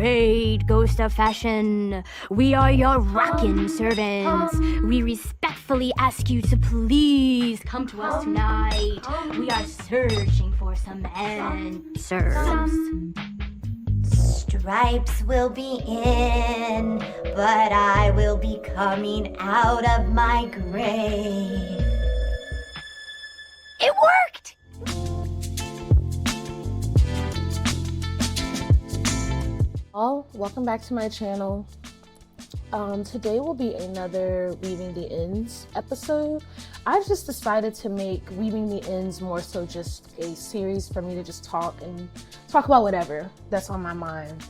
great ghost of fashion. We are your rockin' servants. We respectfully ask you to please come to us tonight. We are searching for some answers. Stripes will be in, but I will be coming out of my grave. It worked! All, welcome back to my channel. Today will be another Weaving the Ends episode. I've just decided to make Weaving the Ends more so just a series for me to just talk about whatever that's on my mind.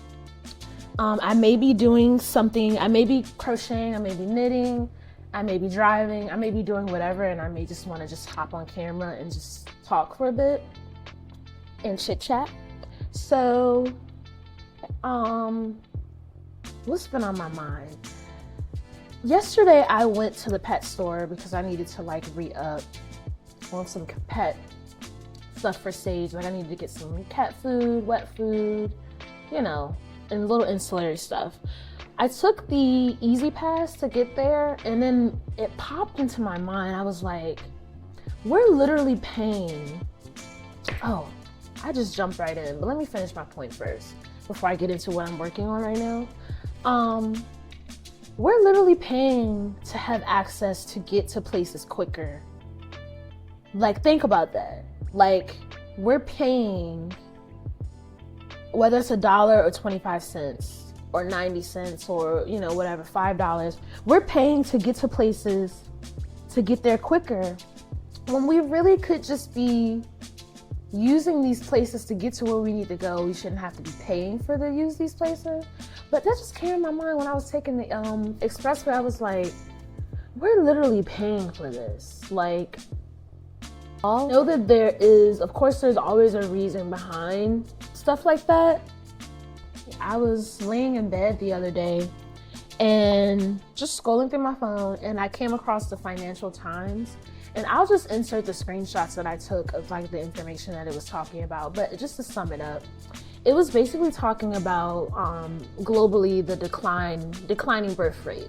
I may be doing something, I may be crocheting, I may be knitting, I may be driving, I may be doing whatever, and I may just want to just hop on camera and just talk for a bit and chit chat. So, what's been on my mind? Yesterday I went to the pet store because I needed to re-up on some pet stuff for Sage. I needed to get some cat food, wet food, and little ancillary stuff. I took the Easy Pass to get there, and then it popped into my mind. I was like, we're literally paying. Oh, I just jumped right in, but let me finish my point first before I get into what I'm working on right now. We're literally paying to have access to get to places quicker. Think about that. We're paying, whether it's $1 or 25 cents or 90 cents or, whatever, $5. We're paying to get to places to get there quicker when we really could just be using these places to get to where we need to go. We shouldn't have to be paying to use these places. But that just came in my mind when I was taking the expressway. I was like, we're literally paying for this. I know that there's always a reason behind stuff like that. I was laying in bed the other day and just scrolling through my phone, and I came across the Financial Times. And I'll just insert the screenshots that I took of the information that it was talking about. But just to sum it up, it was basically talking about globally the declining birth rate.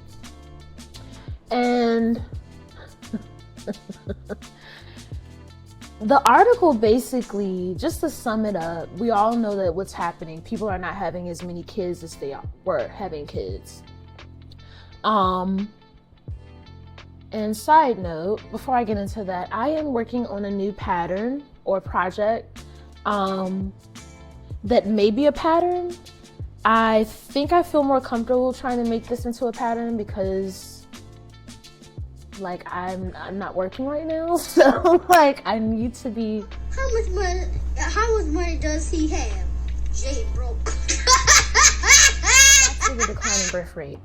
And the article basically, just to sum it up, we all know that what's happening, people are not having as many kids as they were having kids. And side note, before I get into that, I am working on a new pattern or project that may be a pattern. I think I feel more comfortable trying to make this into a pattern because I'm not working right now, so I need to be. How much money does he have? Jay broke. That's the declining birth rate.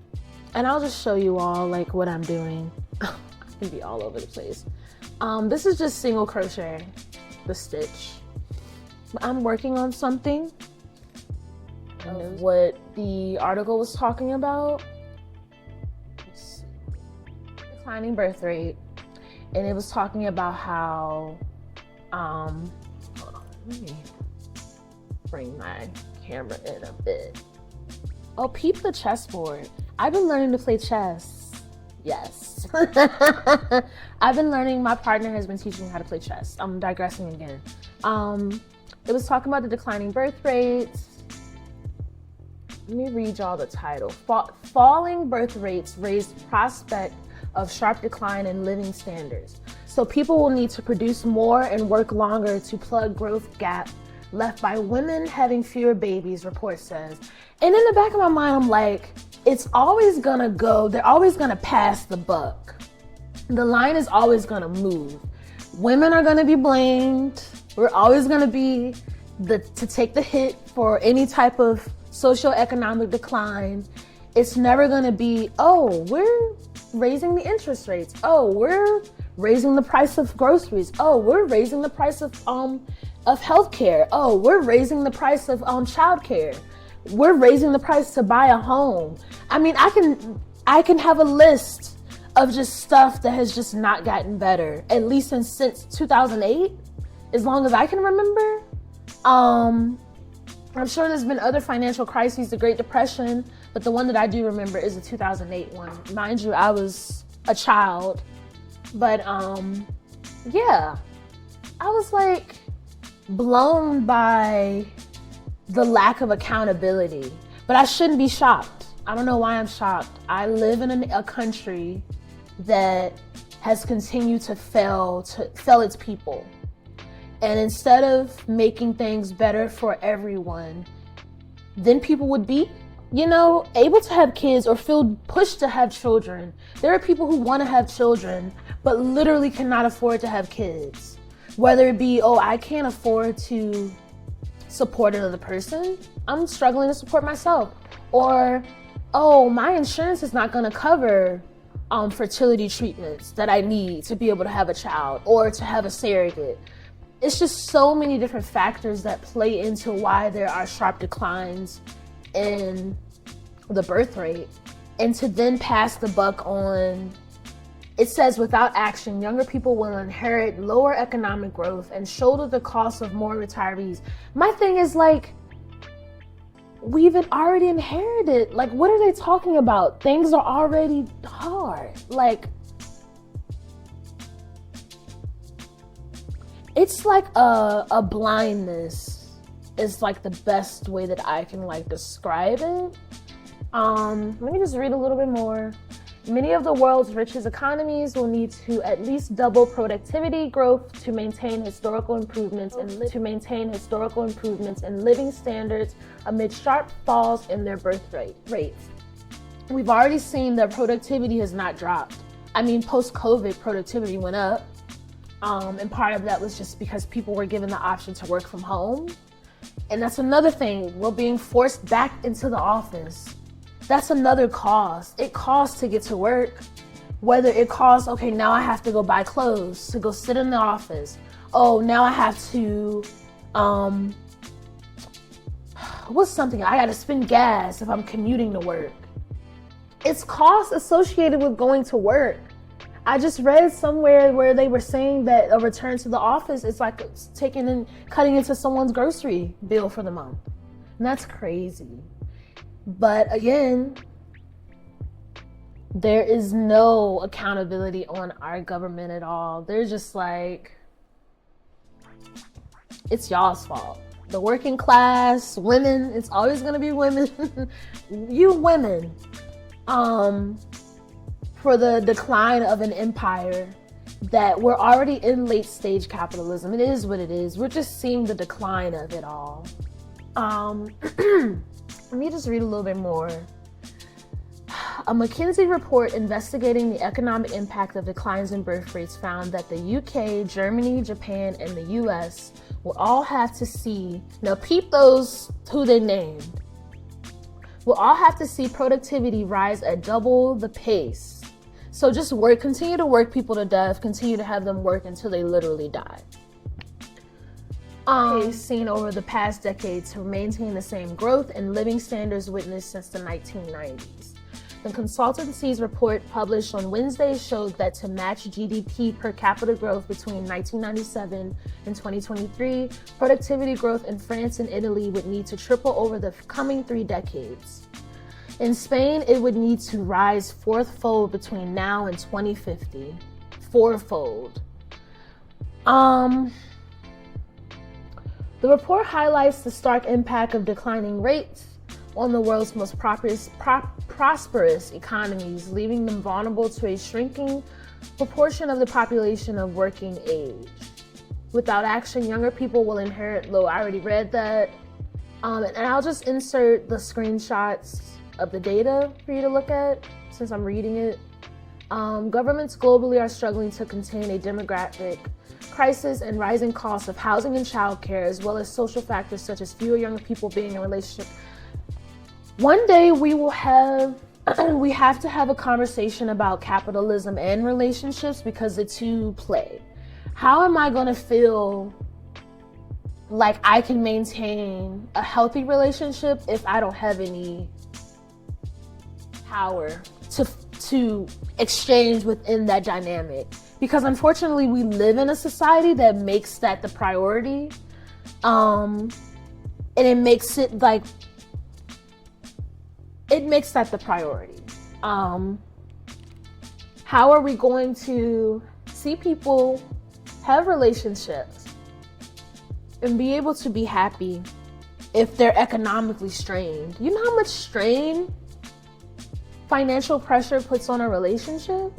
And I'll just show you all what I'm doing. I can be all over the place. This is just single crochet, the stitch. I'm working on something. What the article was talking about. Declining birth rate. And it was talking about how, hold on, let me bring my camera in a bit. Oh, peep the chessboard. I've been learning to play chess. Yes. I've been learning, my partner has been teaching me how to play chess. I'm digressing again. It was talking about the declining birth rates. Let me read y'all the title. Falling birth rates raise the prospect of sharp decline in living standards. So people will need to produce more and work longer to plug growth gap left by women having fewer babies, report says. And in the back of my mind, I'm like, it's always gonna go, they're always gonna pass the buck. The line is always gonna move. Women are gonna be blamed. We're always gonna be to take the hit for any type of socioeconomic decline. It's never gonna be, oh, we're raising the interest rates. Oh, we're raising the price of groceries. Oh, we're raising the price of healthcare. Oh, we're raising the price of childcare. We're raising the price to buy a home. I mean, I can have a list of just stuff that has just not gotten better, at least since 2008, as long as I can remember. I'm sure there's been other financial crises, the Great Depression, but the one that I do remember is the 2008 one. Mind you, I was a child, but yeah, I was like blown by the lack of accountability, but I shouldn't be shocked. I don't know why I'm shocked. I live in a country that has continued to fail its people. And instead of making things better for everyone, then people would be, able to have kids or feel pushed to have children. There are people who want to have children, but literally cannot afford to have kids. Whether it be, I can't afford to support another person, I'm struggling to support myself. Or, my insurance is not going to cover fertility treatments that I need to be able to have a child or to have a surrogate. It's just so many different factors that play into why there are sharp declines in the birth rate. And to then pass the buck on, it says without action, younger people will inherit lower economic growth and shoulder the cost of more retirees. My thing is we've already inherited. What are they talking about? Things are already hard. It's like a blindness is the best way that I can describe it. Let me just read a little bit more. Many of the world's richest economies will need to at least double productivity growth to maintain historical improvements in living standards amid sharp falls in their birth rates. We've already seen that productivity has not dropped. Post-COVID, productivity went up. And part of that was just because people were given the option to work from home. And that's another thing. We're being forced back into the office. That's another cost. It costs to get to work. Whether it costs, now I have to go buy clothes to go sit in the office. Now I have to, what's something? I gotta spend gas if I'm commuting to work. It's costs associated with going to work. I just read somewhere where they were saying that a return to the office is like taking and cutting into someone's grocery bill for the month. And that's crazy. But again, there is no accountability on our government at all. They're just it's y'all's fault. The working class, women, it's always gonna be women. You women. For the decline of an empire that we're already in late stage capitalism. It is what it is. We're just seeing the decline of it all. Let me just read a little bit more. A McKinsey report investigating the economic impact of declines in birth rates found that the UK, Germany, Japan, and the US will all have to see, now peep those who they named, will all have to see productivity rise at double the pace. So just continue to work people to death, continue to have them work until they literally die. Seen over the past decade to maintain the same growth and living standards witnessed since the 1990s. The consultancy's report published on Wednesday showed that to match GDP per capita growth between 1997 and 2023, productivity growth in France and Italy would need to triple over the coming 3 decades. In Spain, it would need to rise fourfold between now and 2050. Fourfold. The report highlights the stark impact of declining rates on the world's most prosperous economies, leaving them vulnerable to a shrinking proportion of the population of working age. Without action, younger people will inherit low. I already read that. And I'll just insert the screenshots of the data for you to look at since I'm reading it. Governments globally are struggling to contain a demographic crisis and rising costs of housing and childcare, as well as social factors such as fewer young people being in a relationship. One day we have to have a conversation about capitalism and relationships because the two play. How am I going to feel like I can maintain a healthy relationship if I don't have any power to exchange within that dynamic? Because unfortunately we live in a society that makes that the priority. And it makes it like, it makes that the priority. How are we going to see people have relationships and be able to be happy if they're economically strained? You know how much strain financial pressure puts on a relationship?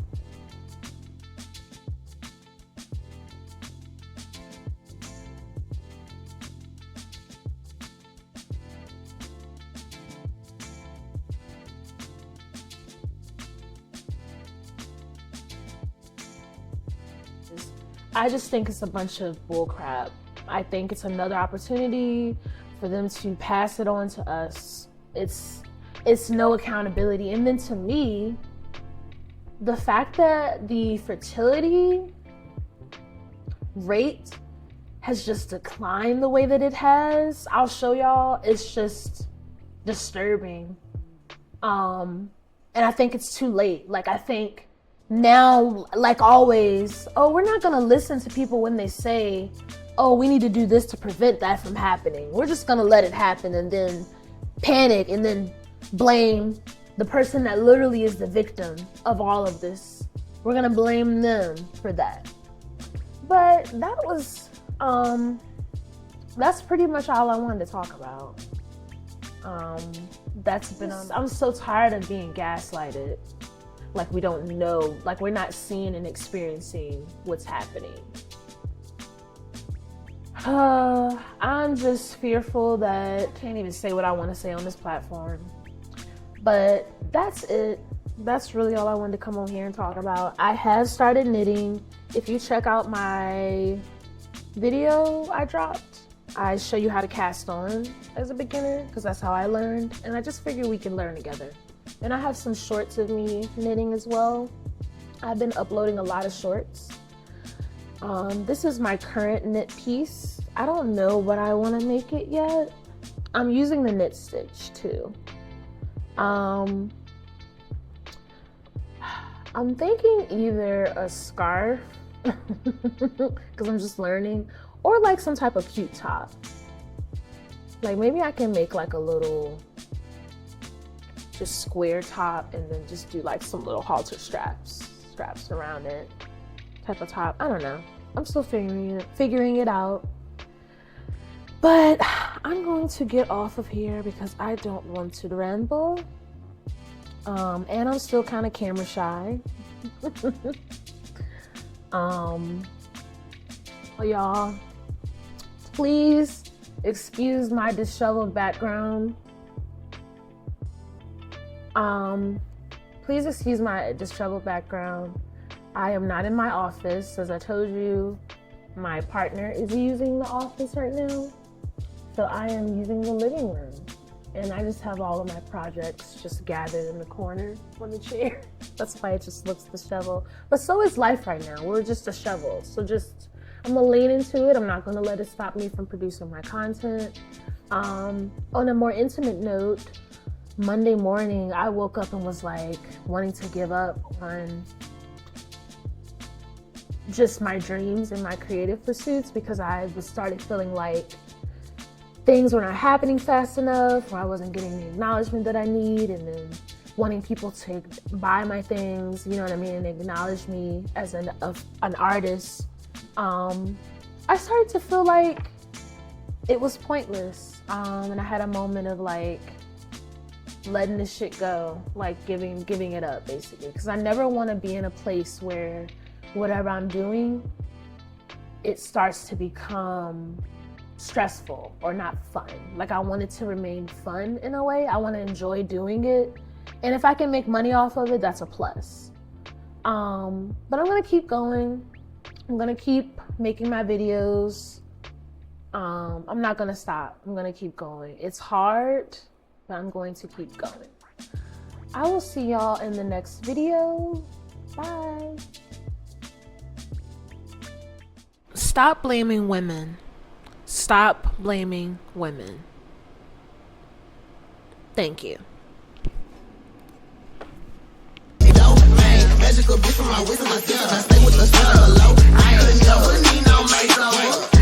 I just think it's a bunch of bullcrap. I think it's another opportunity for them to pass it on to us. It's no accountability. And then to me, the fact that the fertility rate has just declined the way that it has, I'll show y'all, it's just disturbing. And I think it's too late. Like, I think now, like always, oh, we're not gonna listen to people when they say, oh, we need to do this to prevent that from happening. We're just gonna let it happen and then panic and then blame the person that literally is the victim of all of this. We're gonna blame them for that. But that was, that's pretty much all I wanted to talk about. I'm so tired of being gaslighted. Like we don't know, like we're not seeing and experiencing what's happening. I'm just fearful that, can't even say what I want to say on this platform. But that's it. That's really all I wanted to come on here and talk about. I have started knitting. If you check out my video I dropped, I show you how to cast on as a beginner, because that's how I learned. And I just figured we can learn together. And I have some shorts of me knitting as well. I've been uploading a lot of shorts. This is my current knit piece. I don't know what I want to make it yet. I'm using the knit stitch too. I'm thinking either a scarf, because I'm just learning, or like some type of cute top. Like maybe I can make like a little just square top and then just do like some little halter straps around it type of top. I don't know. I'm still figuring it out. But I'm going to get off of here because I don't want to ramble. And I'm still kind of camera shy. Y'all, please excuse my disheveled background. Please excuse my disheveled background. I am not in my office. As I told you, my partner is using the office right now. So I am using the living room. And I just have all of my projects just gathered in the corner on the chair. That's why it just looks disheveled. But so is life right now. We're just disheveled. So I'm gonna lean into it. I'm not gonna let it stop me from producing my content. On a more intimate note, Monday morning, I woke up and was like wanting to give up on just my dreams and my creative pursuits, because I started feeling like things were not happening fast enough, or I wasn't getting the acknowledgement that I need, and then wanting people to buy my things, you know what I mean, and acknowledge me as an artist. I started to feel like it was pointless, and I had a moment of like letting this shit go, like giving it up basically, because I never want to be in a place where whatever I'm doing, it starts to become stressful or not fun. Like I want it to remain fun in a way. I want to enjoy doing it, and if I can make money off of it, that's a plus. But I'm gonna keep going. I'm gonna keep making my videos. I'm not gonna stop. I'm gonna keep going. It's hard, but I'm going to keep going. I will see y'all in the next video. Bye. Stop blaming women. Stop blaming women. Thank you. Magical bitch from my wisdom, I stay with the sun low. I ain't never need no makeup.